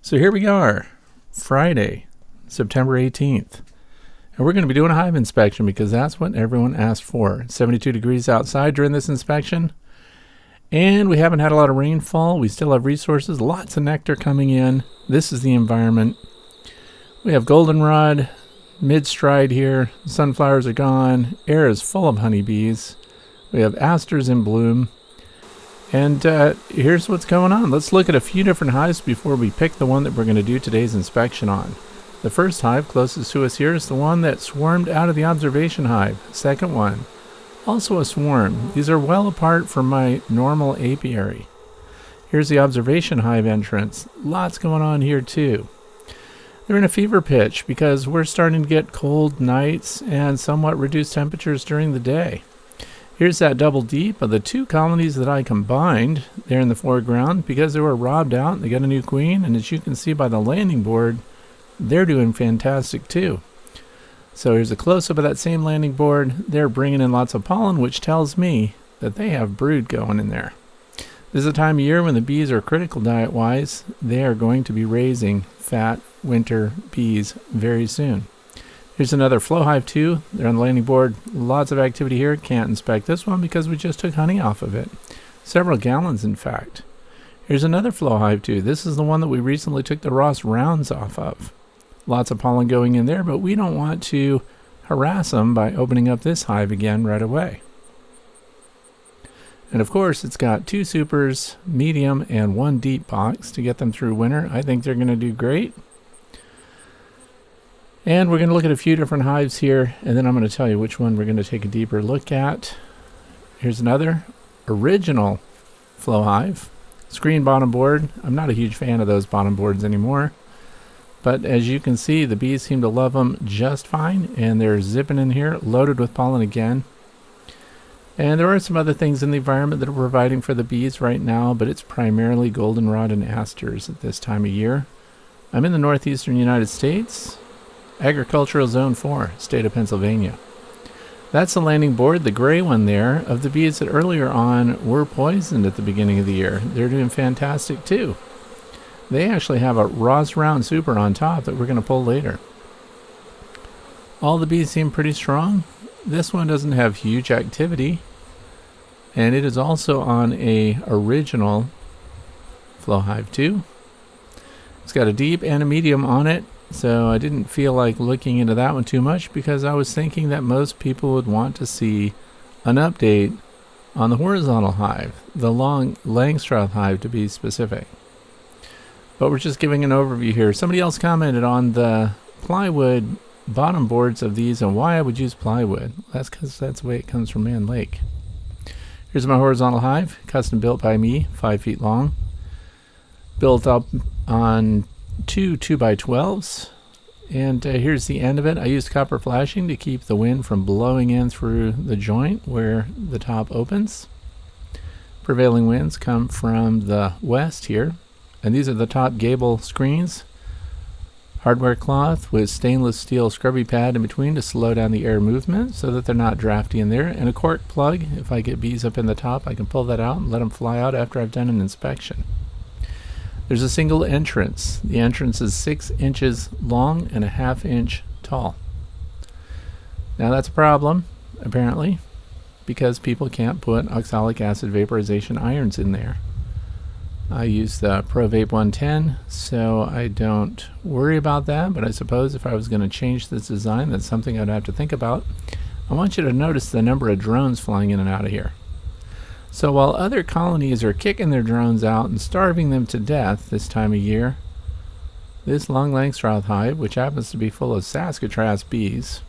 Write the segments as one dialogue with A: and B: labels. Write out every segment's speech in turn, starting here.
A: So here we are, Friday, September 18th. And we're going to be doing a hive inspection because that's what everyone asked for. It's 72 degrees outside during this inspection. And we haven't had a lot of rainfall. We still have resources, lots of nectar coming in. This is the environment. We have goldenrod, mid-stride here. Sunflowers are gone. Air is full of honeybees. We have asters in bloom. And here's what's going on. Let's look at a few different hives before we pick the one that we're going to do today's inspection on. The first hive closest to us here is the one that swarmed out of the observation hive. Second one, also a swarm. These are well apart from my normal apiary. Here's the observation hive entrance. Lots going on here too. They're in a fever pitch because we're starting to get cold nights and somewhat reduced temperatures during the day. Here's that double deep of the two colonies that I combined there in the foreground because they were robbed out. They got a new queen, and as you can see by the landing board, they're doing fantastic too. So here's a close-up of that same landing board. They're bringing in lots of pollen, which tells me that they have brood going in there. This is a time of year when the bees are critical diet-wise. They are going to be raising fat winter bees very soon. Here's another flow hive too. They're on the landing board. Lots of activity here. Can't inspect this one because we just took honey off of it. Several gallons, in fact. Here's another flow hive too. This is the one that we recently took the Ross rounds off of. Lots of pollen going in there, but we don't want to harass them by opening up this hive again right away. And of course, it's got two supers, medium, and one deep box to get them through winter. I think they're going to do great. And we're going to look at a few different hives here, and then I'm going to tell you which one we're going to take a deeper look at. Here's another original flow hive. Screen bottom board. I'm not a huge fan of those bottom boards anymore. But as you can see, the bees seem to love them just fine, and they're zipping in here, loaded with pollen again. And there are some other things in the environment that are providing for the bees right now, but it's primarily goldenrod and asters at this time of year. I'm in the northeastern United States. Agricultural Zone 4, state of Pennsylvania. That's the landing board, the gray one there, of the bees that earlier on were poisoned at the beginning of the year. They're doing fantastic too. They actually have a Ross round super on top that we're going to pull later. All the bees seem pretty strong. This one doesn't have huge activity, and it is also on a original flow hive too. It's got a deep and a medium on it. So I didn't feel like looking into that one too much because I was thinking that most people would want to see an update on the horizontal hive, the Long Langstroth Hive to be specific. But we're just giving an overview here. Somebody else commented on the plywood bottom boards of these and why I would use plywood. That's because that's the way it comes from Man Lake. Here's my horizontal hive, custom built by me, 5 feet long. Built up on two 2x12s, and here's the end of it. I used copper flashing to keep the wind from blowing in through the joint where the top opens. Prevailing winds come from the west here, and these are the top gable screens. Hardware cloth with stainless steel scrubby pad in between to slow down the air movement so that they're not drafty in there, and a cork plug. If I get bees up in the top, I can pull that out and let them fly out after I've done an inspection. There's a single entrance. The entrance is 6 inches long and a ½ inch tall. Now that's a problem, apparently, because people can't put oxalic acid vaporization irons in there. I use the ProVape 110, so I don't worry about that, but I suppose if I was going to change this design, that's something I'd have to think about. I want you to notice the number of drones flying in and out of here. So while other colonies are kicking their drones out and starving them to death this time of year, this Long Langstroth Hive, which happens to be full of Saskatraz bees,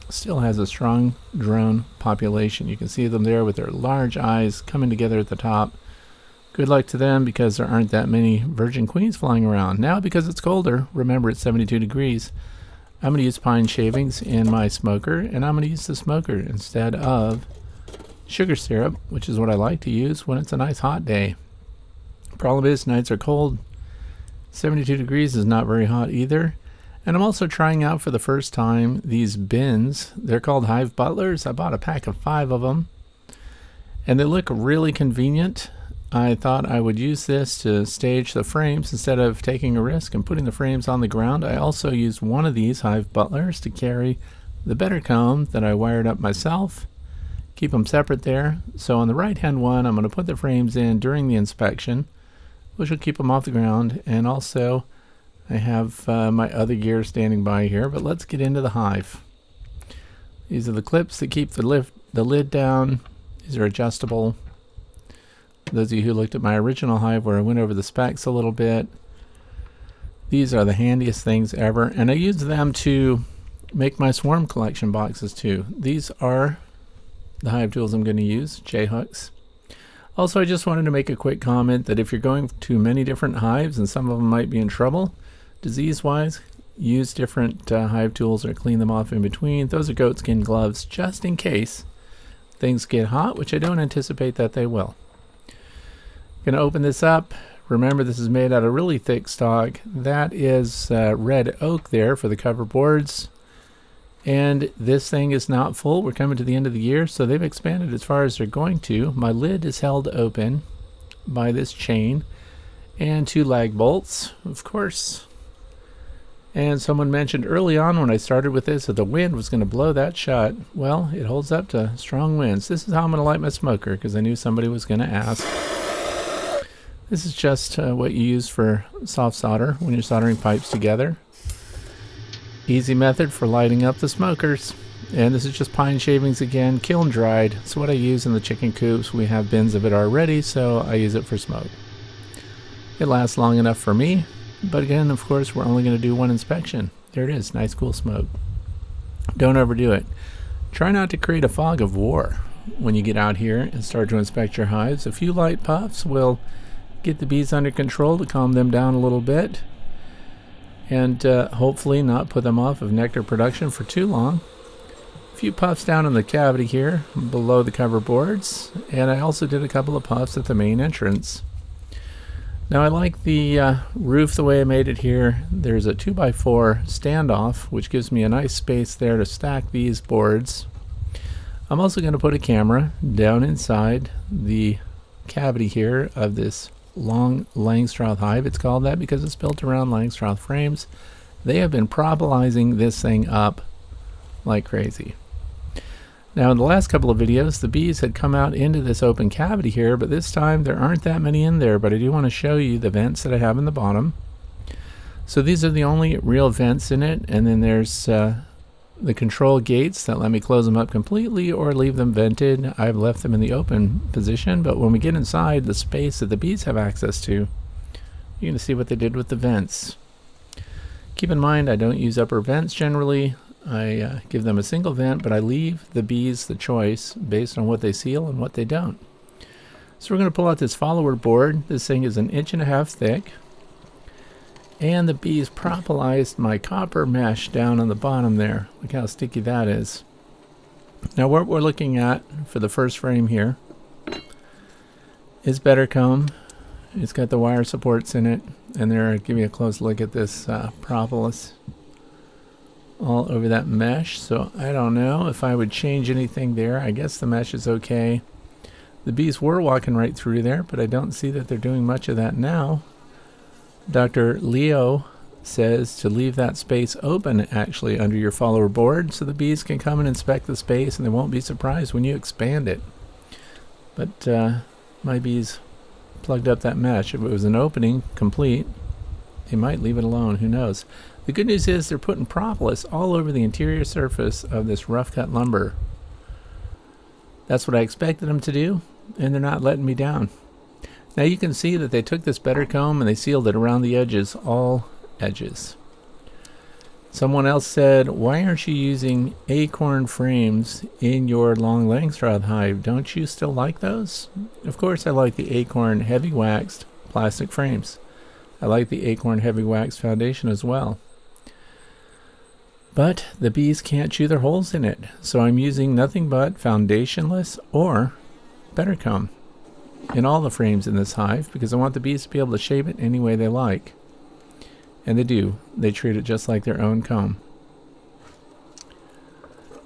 A: still has a strong drone population. You can see them there with their large eyes coming together at the top. Good luck to them because there aren't that many virgin queens flying around. Now because it's colder, remember it's 72 degrees, I'm going to use pine shavings in my smoker, and I'm going to use the smoker instead of sugar syrup, which is what I like to use when it's a nice hot day. Problem is, nights are cold. 72 degrees is not very hot either. And I'm also trying out for the first time these bins. They're called Hive Butlers. I bought a pack of 5 of them. And they look really convenient. I thought I would use this to stage the frames instead of taking a risk and putting the frames on the ground. I also used one of these Hive Butlers to carry the BetterComb that I wired up myself. Keep them separate there. So on the right hand one, I'm going to put the frames in during the inspection, which will keep them off the ground. And also I have my other gear standing by here, but let's get into the hive. These are the clips that keep the lid down. These are adjustable. Those of you who looked at my original hive where I went over the specs a little bit, these are the handiest things ever, and I use them to make my swarm collection boxes too. These are the hive tools I'm going to use, J-hooks. Also, I just wanted to make a quick comment that if you're going to many different hives and some of them might be in trouble, disease-wise, use different hive tools or clean them off in between. Those are goatskin gloves just in case things get hot, which I don't anticipate that they will. Going to open this up. Remember, this is made out of really thick stock. That is red oak there for the cover boards. And this thing is not full. We're coming to the end of the year, so they've expanded as far as they're going to. My lid is held open by this chain and 2 lag bolts, of course. And someone mentioned early on when I started with this that the wind was going to blow that shut. Well, it holds up to strong winds. This is how I'm going to light my smoker, because I knew somebody was going to ask. This is just what you use for soft solder when you're soldering pipes together. Easy method for lighting up the smokers. And this is just pine shavings again, kiln dried. It's what I use in the chicken coops. We have bins of it already, so I use it for smoke. It lasts long enough for me, but again, of course, we're only going to do one inspection. There it is, nice cool smoke. Don't overdo it. Try not to create a fog of war when you get out here and start to inspect your hives. A few light puffs will get the bees under control to calm them down a little bit, and hopefully not put them off of nectar production for too long. A few puffs down in the cavity here below the cover boards, and I also did a couple of puffs at the main entrance. Now I like the roof the way I made it here. There's a 2x4 standoff, which gives me a nice space there to stack these boards. I'm also going to put a camera down inside the cavity here of this Long Langstroth Hive. It's called that because it's built around Langstroth frames. They have been propolizing this thing up like crazy. Now in the last couple of videos, the bees had come out into this open cavity here, but this time there aren't that many in there, but I do want to show you the vents that I have in the bottom. So these are the only real vents in it, and then there's the control gates that let me close them up completely or leave them vented. I've left them in the open position, but when we get inside the space that the bees have access to, you're going to see what they did with the vents. Keep in mind, I don't use upper vents generally. I give them a single vent, but I leave the bees the choice based on what they seal and what they don't. So we're going to pull out this follower board. This thing is 1.5 inches thick. And the bees propolized my copper mesh down on the bottom there. Look how sticky that is. Now what we're looking at for the first frame here is BetterComb. It's got the wire supports in it, and there, give you a close look at this propolis all over that mesh. So I don't know if I would change anything there. I guess the mesh is okay. The bees were walking right through there, but I don't see that they're doing much of that now. Dr. Leo says to leave that space open actually under your follower board so the bees can come and inspect the space and they won't be surprised when you expand it. But my bees plugged up that mesh. If it was an opening complete, they might leave it alone, who knows. The good news is they're putting propolis all over the interior surface of this rough cut lumber. That's what I expected them to do, and they're not letting me down. Now you can see that they took this BetterComb and they sealed it around the edges, all edges. Someone else said, why aren't you using Acorn frames in your Long Langstroth Hive? Don't you still like those? Of course I like the Acorn heavy waxed plastic frames. I like the Acorn heavy waxed foundation as well. But the bees can't chew their holes in it, so I'm using nothing but foundationless or BetterComb in all the frames in this hive because I want the bees to be able to shape it any way they like. And they do. They treat it just like their own comb.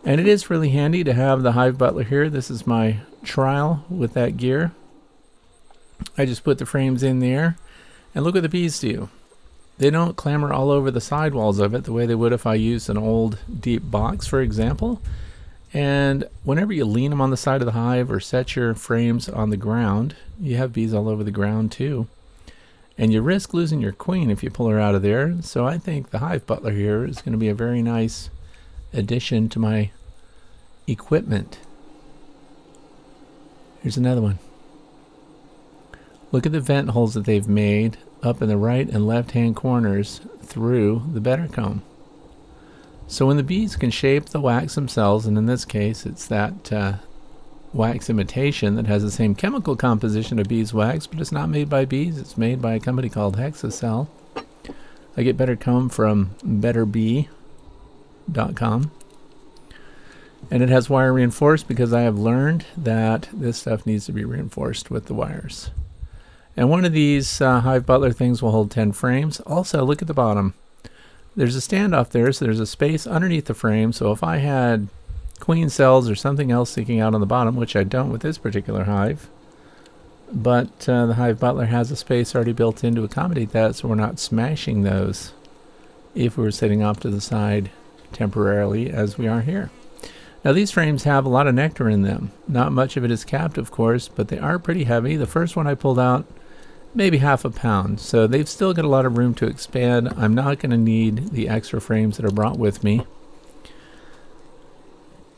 A: And it is really handy to have the Hive Butler here. This is my trial with that gear. I just put the frames in there, and look what the bees do. They don't clamber all over the sidewalls of it the way they would if I used an old deep box, for example. And whenever you lean them on the side of the hive or set your frames on the ground, you have bees all over the ground too. And you risk losing your queen if you pull her out of there. So I think the Hive Butler here is going to be a very nice addition to my equipment. Here's another one. Look at the vent holes that they've made up in the right and left hand corners through the BetterComb. So when the bees can shape the wax themselves, and in this case it's that wax imitation that has the same chemical composition of beeswax, but it's not made by bees, it's made by a company called Hexacell. I get BetterComb from betterbee.com. And it has wire reinforced because I have learned that this stuff needs to be reinforced with the wires. And one of these Hive Butler things will hold 10 frames. Also, look at the bottom. There's a standoff there, so there's a space underneath the frame. So if I had queen cells or something else sticking out on the bottom, which I don't with this particular hive, but the Hive Butler has a space already built in to accommodate that, so we're not smashing those if we were sitting off to the side temporarily as we are here. Now these frames have a lot of nectar in them. Not much of it is capped, of course, but they are pretty heavy. The first one I pulled out, maybe half a pound, so they've still got a lot of room to expand. I'm not going to need the extra frames that are brought with me,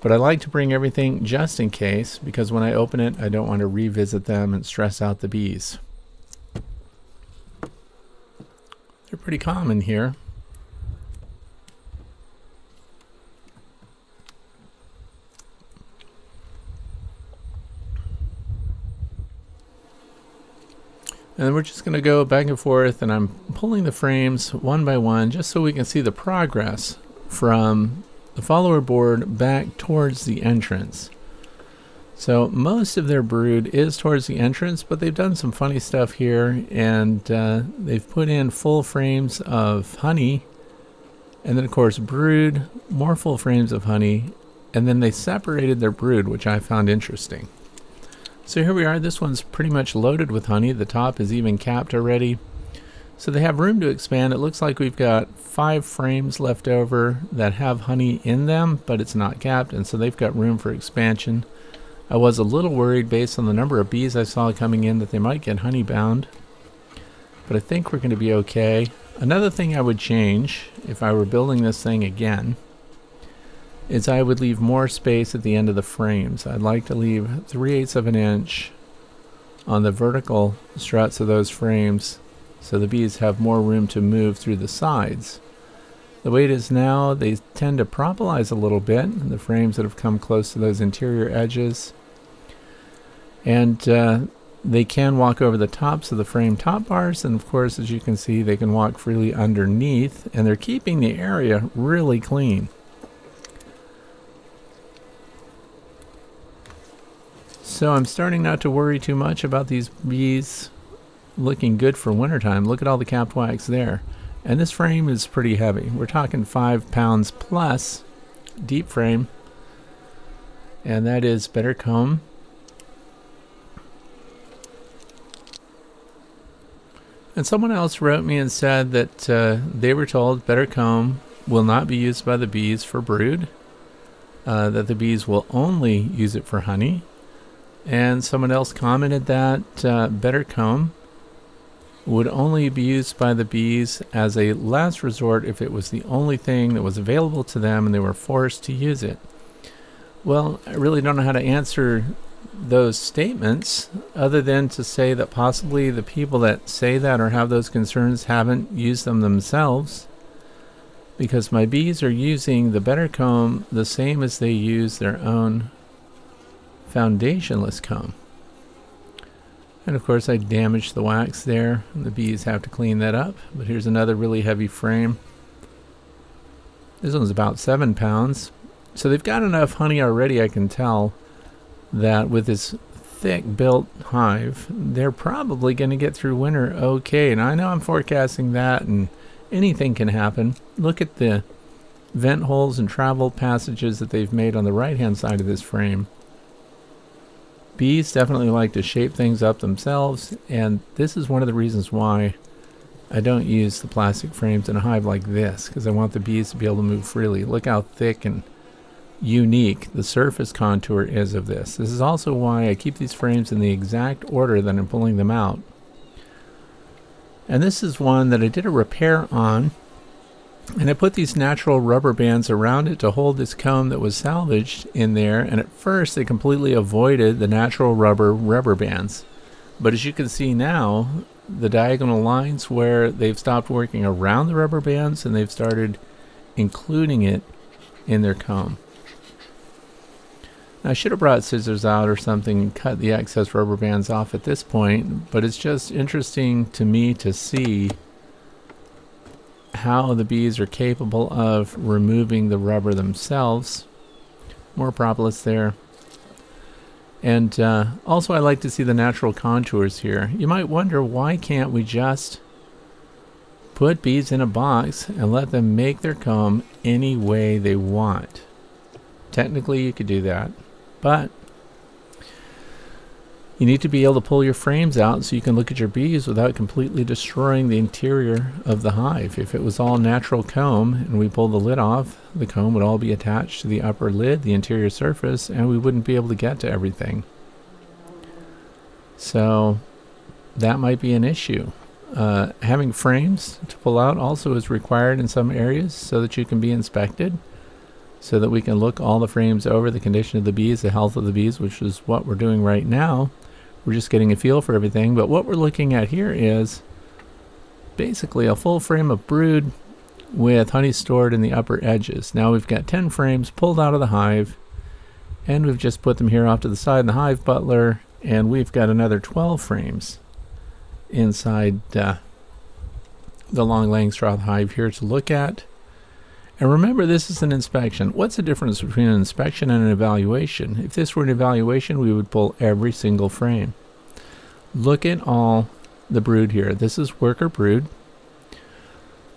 A: but I like to bring everything just in case, because when I open it I don't want to revisit them and stress out the bees. They're pretty common here. And then we're just going to go back and forth, and I'm pulling the frames one by one just so we can see the progress from the follower board back towards the entrance. So most of their brood is towards the entrance, but they've done some funny stuff here, and they've put in full frames of honey, and then of course brood, more full frames of honey, and then they separated their brood, which I found interesting. So here we are. This one's pretty much loaded with honey. The top is even capped already. So they have room to expand. It looks like we've got 5 frames left over that have honey in them, but it's not capped, and so they've got room for expansion. I was a little worried based on the number of bees I saw coming in that they might get honey bound, but I think we're going to be okay. Another thing I would change if I were building this thing again is I would leave more space at the end of the frames. I'd like to leave 3/8 of an inch on the vertical struts of those frames so the bees have more room to move through the sides. The way it is now, they tend to propolize a little bit, the frames that have come close to those interior edges. And they can walk over the tops of the frame top bars, and of course, as you can see, they can walk freely underneath, and they're keeping the area really clean. So I'm starting not to worry too much about these bees looking good for wintertime. Look at all the capped wax there. And this frame is pretty heavy. We're talking 5 pounds plus deep frame. And that is BetterComb. And someone else wrote me and said that they were told BetterComb will not be used by the bees for brood, that the bees will only use it for honey. And someone else commented that BetterComb would only be used by the bees as a last resort if it was the only thing that was available to them and they were forced to use it. Well, I really don't know how to answer those statements other than to say that possibly the people that say that or have those concerns haven't used them themselves, because my bees are using the BetterComb the same as they use their own foundationless comb. And of course I damaged the wax there, and the bees have to clean that up. But here's another really heavy frame. This one's about 7 pounds. So they've got enough honey already, I can tell, that with this thick built hive, they're probably going to get through winter okay. And I know I'm forecasting that, and anything can happen. Look at the vent holes and travel passages that they've made on the right hand side of this frame. Bees definitely like to shape things up themselves, and this is one of the reasons why I don't use the plastic frames in a hive like this, because I want the bees to be able to move freely. Look how thick and unique the surface contour is of this. This is also why I keep these frames in the exact order that I'm pulling them out. And this is one that I did a repair on, and I put these natural rubber bands around it to hold this comb that was salvaged in there, and at first they completely avoided the natural rubber bands. But as you can see now, the diagonal lines where they've stopped working around the rubber bands and they've started including it in their comb. Now, I should have brought scissors out or something and cut the excess rubber bands off at this point, but it's just interesting to me to see how the bees are capable of removing the rubber themselves. More propolis there. And also I like to see the natural contours here. You might wonder, why can't we just put bees in a box and let them make their comb any way they want? Technically you could do that, but you need to be able to pull your frames out so you can look at your bees without completely destroying the interior of the hive. If it was all natural comb and we pulled the lid off, the comb would all be attached to the upper lid, the interior surface, and we wouldn't be able to get to everything. So that might be an issue. Having frames to pull out also is required in some areas so that you can be inspected, so that we can look all the frames over, the condition of the bees, the health of the bees, which is what we're doing right now. We're just getting a feel for everything, but what we're looking at here is basically a full frame of brood with honey stored in the upper edges. Now we've got 10 frames pulled out of the hive, and we've just put them here off to the side in the Hive Butler, and we've got another 12 frames inside the Long Langstroth Hive here to look at. And remember, this is an inspection. What's the difference between an inspection and an evaluation? If this were an evaluation, we would pull every single frame. Look at all the brood here. This is worker brood.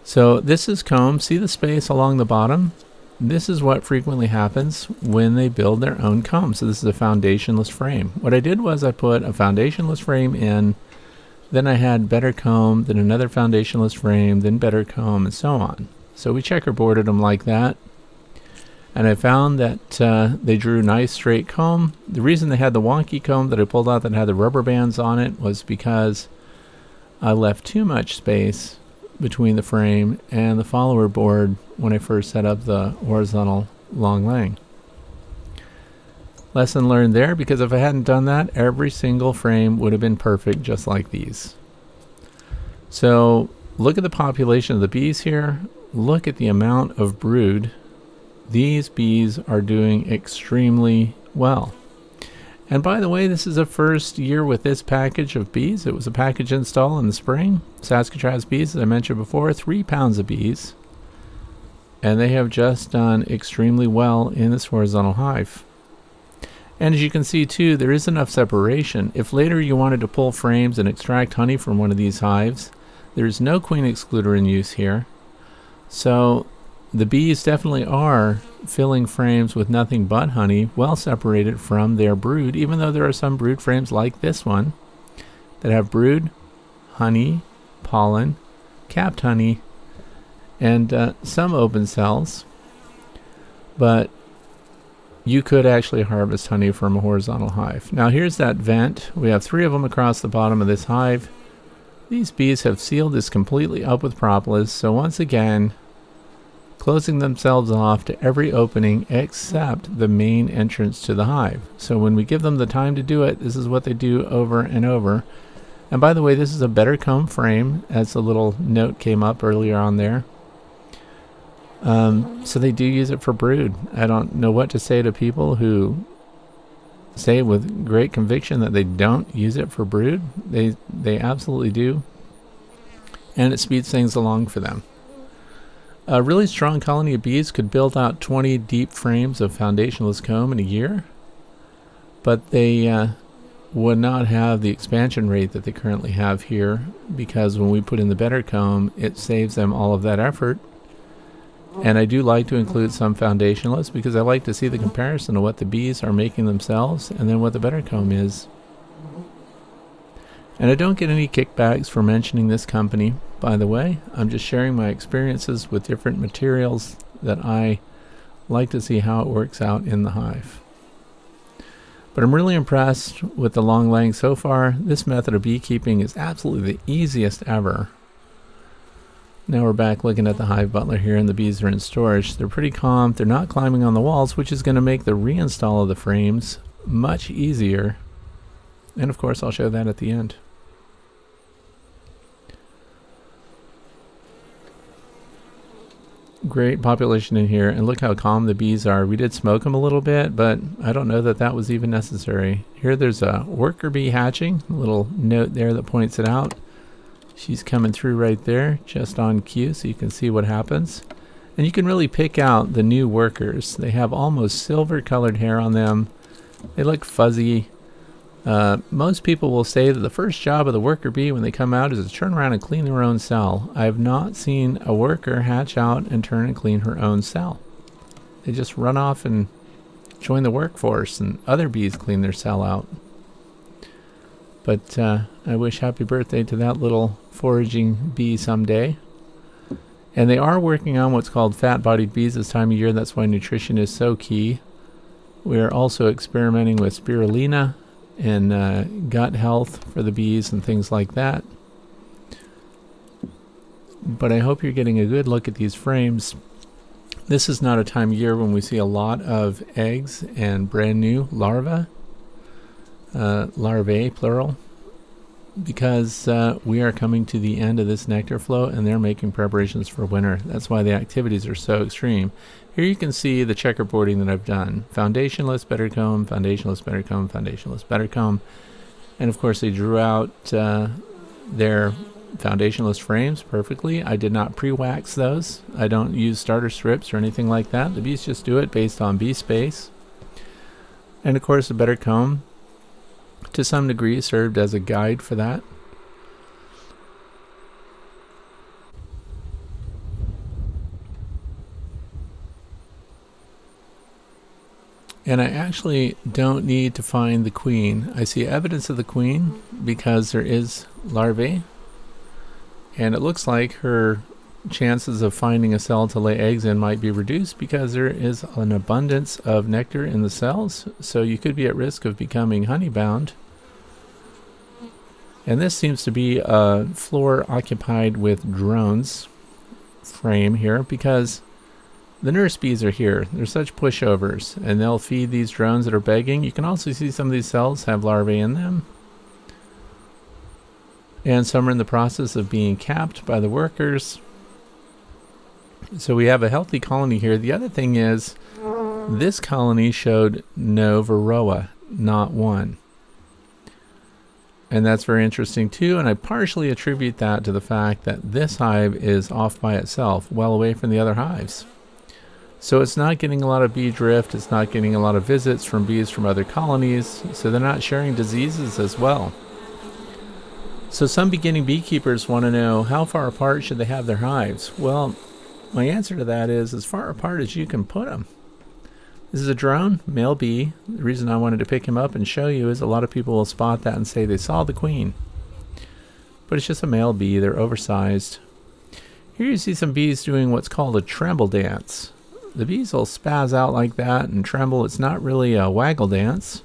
A: So this is comb. See the space along the bottom? This is what frequently happens when they build their own comb. So this is a foundationless frame. What I did was I put a foundationless frame in, then I had BetterComb, then another foundationless frame, then BetterComb, and so on. So we checkerboarded them like that, and I found that they drew nice straight comb. The reason they had the wonky comb that I pulled out that had the rubber bands on it was because I left too much space between the frame and the follower board when I first set up the horizontal Long Lang. Lesson learned there, because if I hadn't done that, every single frame would have been perfect just like these. So look at the population of the bees here. Look at the amount of brood. These bees are doing extremely well. And by the way, this is the first year with this package of bees. It was a package install in the spring. Saskatraz bees, as I mentioned before, 3 pounds of bees. And they have just done extremely well in this horizontal hive. And as you can see too, there is enough separation. If later you wanted to pull frames and extract honey from one of these hives, there is no queen excluder in use here. So the bees definitely are filling frames with nothing but honey, well separated from their brood, even though there are some brood frames like this one that have brood, honey, pollen, capped honey, and some open cells. But you could actually harvest honey from a horizontal hive. Now here's that vent. We have 3 of them across the bottom of this hive. These bees have sealed this completely up with propolis, so once again, closing themselves off to every opening except the main entrance to the hive. So when we give them the time to do it, this is what they do over and over. And by the way, this is a BetterComb frame, as a little note came up earlier on there. So they do use it for brood. I don't know what to say to people who say with great conviction that they don't use it for brood. They absolutely do, and it speeds things along for them. A really strong colony of bees could build out 20 deep frames of foundationless comb in a year, but they would not have the expansion rate that they currently have here, because when we put in the BetterComb, it saves them all of that effort, And I do like to include some foundationless because I like to see the comparison of what the bees are making themselves and then what the BetterComb is. And I don't get any kickbacks for mentioning this company, by the way. I'm just sharing my experiences with different materials that I like to see how it works out in the hive. But I'm really impressed with the Long Lang so far. This method of beekeeping is absolutely the easiest ever. Now we're back looking at the Hive Butler here, and the bees are in storage. They're pretty calm. They're not climbing on the walls, which is going to make the reinstall of the frames much easier. And of course, I'll show that at the end. Great population in here, and look how calm the bees are. We did smoke them a little bit, but I don't know that that was even necessary. Here there's a worker bee hatching, a little note there that points it out. She's coming through right there, just on cue, so you can see what happens. And you can really pick out the new workers. They have almost silver colored hair on them. They look fuzzy. Most people will say that the first job of the worker bee when they come out is to turn around and clean their own cell. I have not seen a worker hatch out and turn and clean her own cell. They just run off and join the workforce, and other bees clean their cell out. But I wish happy birthday to that little foraging bee someday. And they are working on what's called fat-bodied bees this time of year. That's why nutrition is so key. We are also experimenting with spirulina and gut health for the bees and things like that. But I hope you're getting a good look at these frames. This is not a time of year when we see a lot of eggs and brand new larvae. Larvae, plural, because we are coming to the end of this nectar flow and they're making preparations for winter. That's why the activities are so extreme. Here you can see the checkerboarding that I've done. Foundationless, BetterComb, foundationless, BetterComb, foundationless, BetterComb. And of course they drew out their foundationless frames perfectly. I did not pre-wax those. I don't use starter strips or anything like that. The bees just do it based on bee space. And of course the BetterComb to some degree served as a guide for that. And I actually don't need to find the queen. I see evidence of the queen because there is larvae, and it looks like her chances of finding a cell to lay eggs in might be reduced because there is an abundance of nectar in the cells, so you could be at risk of becoming honey-bound. And this seems to be a floor occupied with drones frame here because the nurse bees are here. They're such pushovers, and they'll feed these drones that are begging. You can also see some of these cells have larvae in them. And some are in the process of being capped by the workers. So we have a healthy colony here. The other thing is, this colony showed no varroa, not one. And that's very interesting too, and I partially attribute that to the fact that this hive is off by itself, well away from the other hives. So it's not getting a lot of bee drift, it's not getting a lot of visits from bees from other colonies, so they're not sharing diseases as well. So some beginning beekeepers want to know, how far apart should they have their hives? Well, my answer to that is as far apart as you can put them. This is a drone, male bee. The reason I wanted to pick him up and show you is a lot of people will spot that and say they saw the queen. But it's just a male bee, they're oversized. Here you see some bees doing what's called a tremble dance. The bees will spaz out like that and tremble. It's not really a waggle dance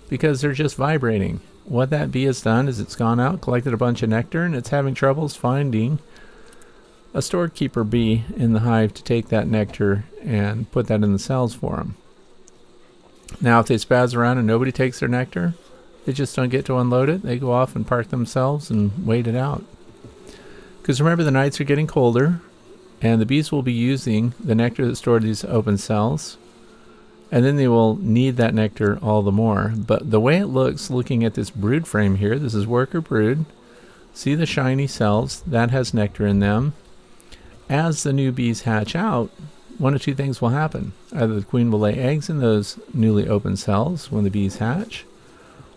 A: because they're just vibrating. What that bee has done is it's gone out, collected a bunch of nectar, and it's having troubles finding a storekeeper bee in the hive to take that nectar and put that in the cells for them. Now if they spaz around and nobody takes their nectar, they just don't get to unload it. They go off and park themselves and wait it out. Because remember, the nights are getting colder and the bees will be using the nectar that's stored in these open cells, and then they will need that nectar all the more. But the way it looks, looking at this brood frame here, this is worker brood. See the shiny cells? That has nectar in them. As the new bees hatch out, one of two things will happen. Either the queen will lay eggs in those newly opened cells when the bees hatch,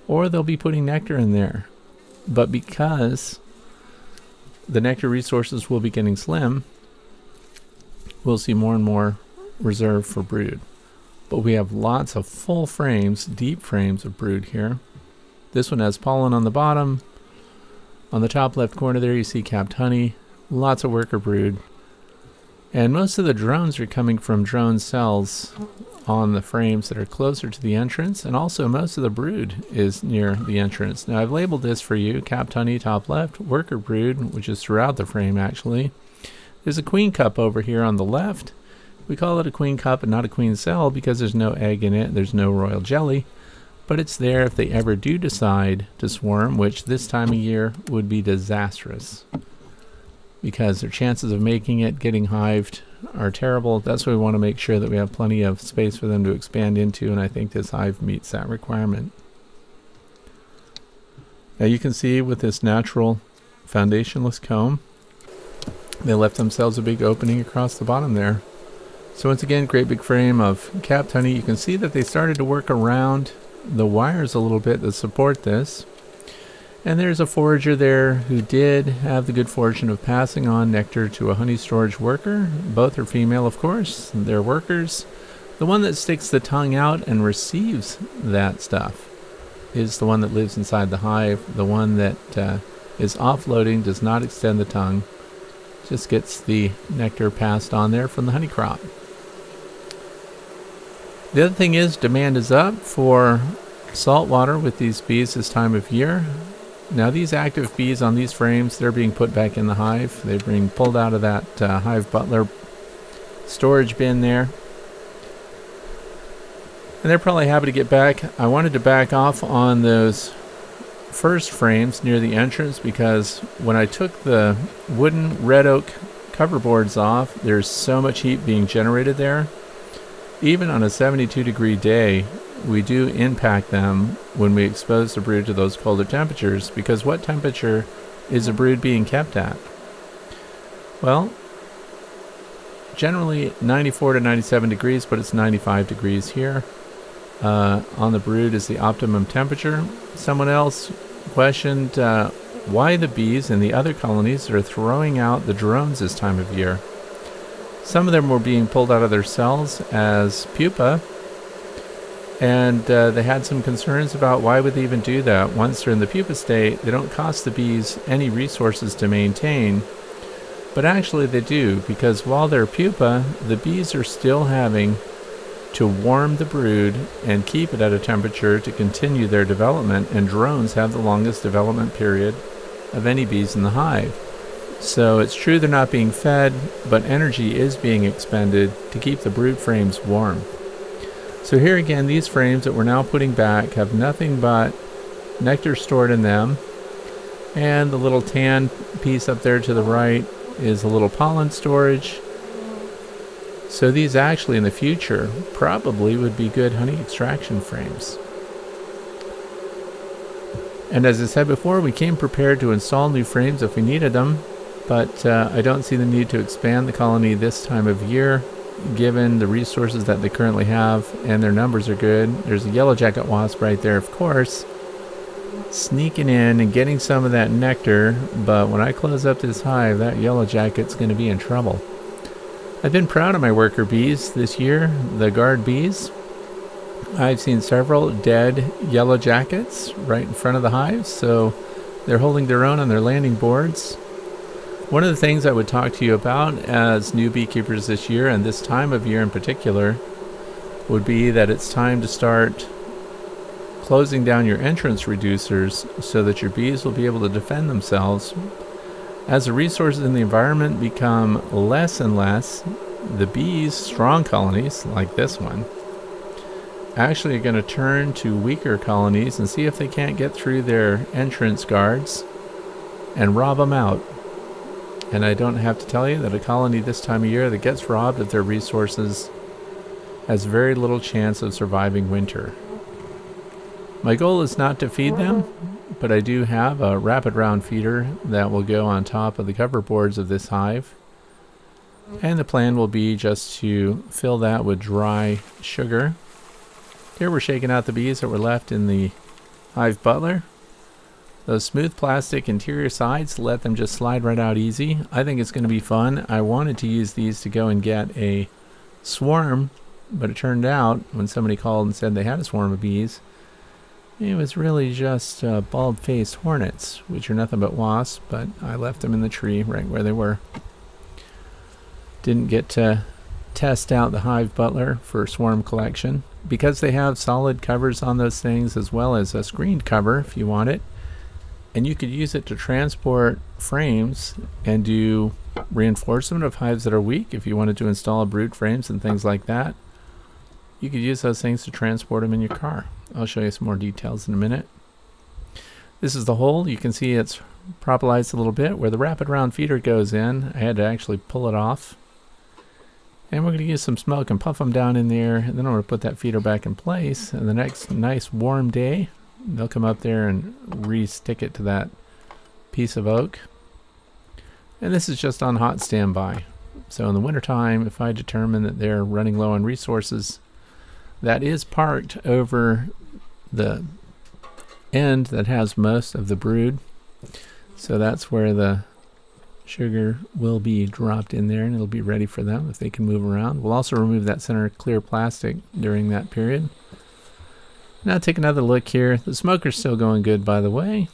A: or they'll be putting nectar in there. But because the nectar resources will be getting slim, we'll see more and more reserved for brood. But we have lots of full frames, deep frames of brood here. This one has pollen on the bottom. On the top left corner there you see capped honey, lots of worker brood. And most of the drones are coming from drone cells on the frames that are closer to the entrance, and also most of the brood is near the entrance. Now I've labeled this for you, capped honey top left, worker brood, which is throughout the frame actually. There's a queen cup over here on the left. We call it a queen cup and not a queen cell because there's no egg in it, there's no royal jelly, but it's there if they ever do decide to swarm, which this time of year would be disastrous because their chances of making it, getting hived, are terrible. That's why we want to make sure that we have plenty of space for them to expand into, and I think this hive meets that requirement. Now you can see with this natural foundationless comb, they left themselves a big opening across the bottom there. So once again, great big frame of capped honey. You can see that they started to work around the wires a little bit that support this. And there's a forager there who did have the good fortune of passing on nectar to a honey storage worker. Both are female, of course. They're workers. The one that sticks the tongue out and receives that stuff is the one that lives inside the hive. The one that is offloading does not extend the tongue. Just gets the nectar passed on there from the honey crop. The other thing is demand is up for salt water with these bees this time of year. Now these active bees on these frames, they're being put back in the hive. They're being pulled out of that Hive Butler storage bin there. And they're probably happy to get back. I wanted to back off on those first frames near the entrance because when I took the wooden red oak cover boards off, there's so much heat being generated there. Even on a 72-degree day, we do impact them when we expose the brood to those colder temperatures, because what temperature is a brood being kept at? Well, generally 94 to 97 degrees, but it's 95 degrees here. On the brood is the optimum temperature. Someone else questioned why the bees in the other colonies are throwing out the drones this time of year. Some of them were being pulled out of their cells as pupa, and they had some concerns about why would they even do that. Once they're in the pupa state, they don't cost the bees any resources to maintain, but actually they do, because while they're pupa, the bees are still having to warm the brood and keep it at a temperature to continue their development, and drones have the longest development period of any bees in the hive. So it's true they're not being fed, but energy is being expended to keep the brood frames warm. So here again, these frames that we're now putting back have nothing but nectar stored in them, and the little tan piece up there to the right is a little pollen storage. So these actually in the future probably would be good honey extraction frames. And as I said before, we came prepared to install new frames if we needed them, but I don't see the need to expand the colony this time of year, given the resources that they currently have, and their numbers are good. There's a yellow jacket wasp right there, of course, sneaking in and getting some of that nectar, but when I close up this hive, that yellow jacket's going to be in trouble. I've been proud of my worker bees this year, the guard bees. I've seen several dead yellow jackets right in front of the hives, so they're holding their own on their landing boards. One of the things I would talk to you about as new beekeepers this year, and this time of year in particular, would be that it's time to start closing down your entrance reducers so that your bees will be able to defend themselves. As the resources in the environment become less and less, the bees, strong colonies like this one, actually are going to turn to weaker colonies and see if they can't get through their entrance guards and rob them out. And I don't have to tell you that a colony this time of year that gets robbed of their resources has very little chance of surviving winter. My goal is not to feed them, but I do have a rapid round feeder that will go on top of the cover boards of this hive. And the plan will be just to fill that with dry sugar. Here we're shaking out the bees that were left in the Hive Butler. Those smooth plastic interior sides let them just slide right out easy. I think it's going to be fun. I wanted to use these to go and get a swarm, but it turned out when somebody called and said they had a swarm of bees, it was really just bulb-faced hornets, which are nothing but wasps, but I left them in the tree right where they were. Didn't get to test out the Hive Butler for swarm collection. Because they have solid covers on those things, as well as a screened cover if you want it, and you could use it to transport frames and do reinforcement of hives that are weak. If you wanted to install brood frames and things like that, you could use those things to transport them in your car. I'll show you some more details in a minute. This is the hole. You can see it's propolized a little bit where the rapid round feeder goes in. I had to actually pull it off. And we're going to use some smoke and puff them down in there, and then I'm going to put that feeder back in place. And the next nice warm day, they'll come up there and re-stick it to that piece of oak. And this is just on hot standby. So in the wintertime, if I determine that they're running low on resources, that is parked over the end that has most of the brood. So that's where the sugar will be dropped in there, and it'll be ready for them if they can move around. We'll also remove that center clear plastic during that period. Now take another look here. The smoker's still going good, by the way.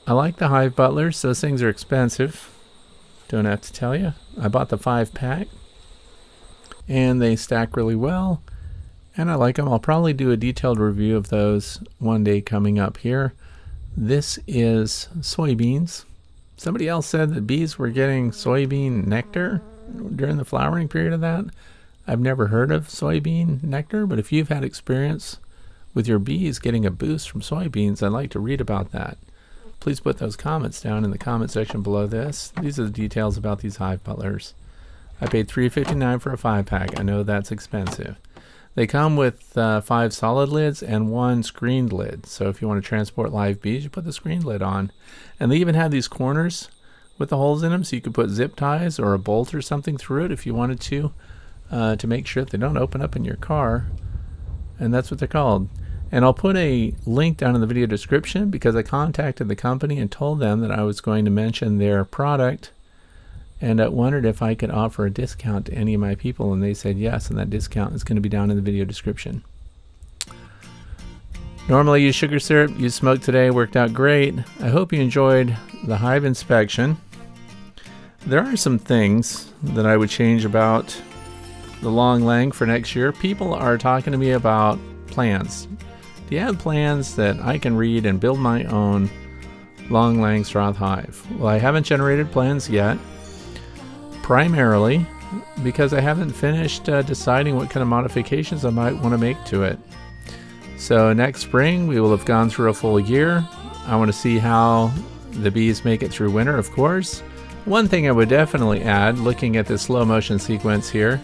A: I like the Hive Butlers. Those things are expensive. Don't have to tell you. I bought the 5-pack, and they stack really well, and I like them. I'll probably do a detailed review of those one day coming up here. This is soybeans. Somebody else said that bees were getting soybean nectar during the flowering period of that. I've never heard of soybean nectar, but if you've had experience with your bees getting a boost from soybeans, I'd like to read about that. Please put those comments down in the comment section below this. These are the details about these Hive Butlers. I paid $3.59 for a 5-pack. I know that's expensive. They come with 5 solid lids and 1 screened lid. So if you want to transport live bees, you put the screened lid on. And they even have these corners with the holes in them, so you could put zip ties or a bolt or something through it if you wanted to make sure that they don't open up in your car. And that's what they're called. And I'll put a link down in the video description because I contacted the company and told them that I was going to mention their product, and I wondered if I could offer a discount to any of my people, and they said yes, and that discount is going to be down in the video description. Normally I use sugar syrup, used smoke today, worked out great. I hope you enjoyed the hive inspection. There are some things that I would change about the Long Lang for next year. People are talking to me about plans. Do you have plans that I can read and build my own Long Langstroth Hive? Well, I haven't generated plans yet, primarily because I haven't finished deciding what kind of modifications I might want to make to it. So next spring we will have gone through a full year. I want to see how the bees make it through winter, of course. One thing I would definitely add, looking at this slow motion sequence here,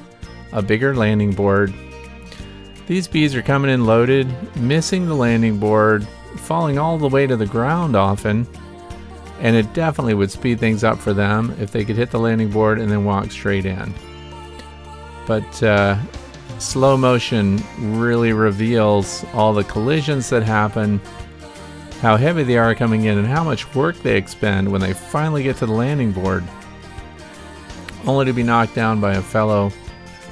A: a bigger landing board. These bees are coming in loaded, missing the landing board, falling all the way to the ground often, and it definitely would speed things up for them if they could hit the landing board and then walk straight in. But slow motion really reveals all the collisions that happen, how heavy they are coming in, and how much work they expend when they finally get to the landing board, only to be knocked down by a fellow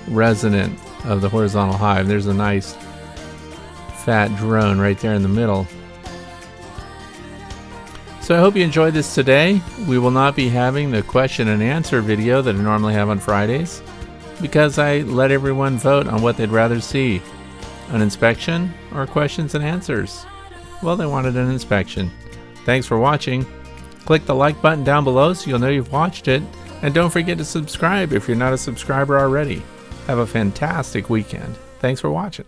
A: resident of the horizontal hive. There's a nice fat drone right there in the middle. So I hope you enjoyed this today. We will not be having the question and answer video that I normally have on Fridays because I let everyone vote on what they'd rather see, an inspection or questions and answers. Well, they wanted an inspection. Thanks for watching. Click the like button down below so you'll know you've watched it, and don't forget to subscribe if you're not a subscriber already. Have a fantastic weekend. Thanks for watching.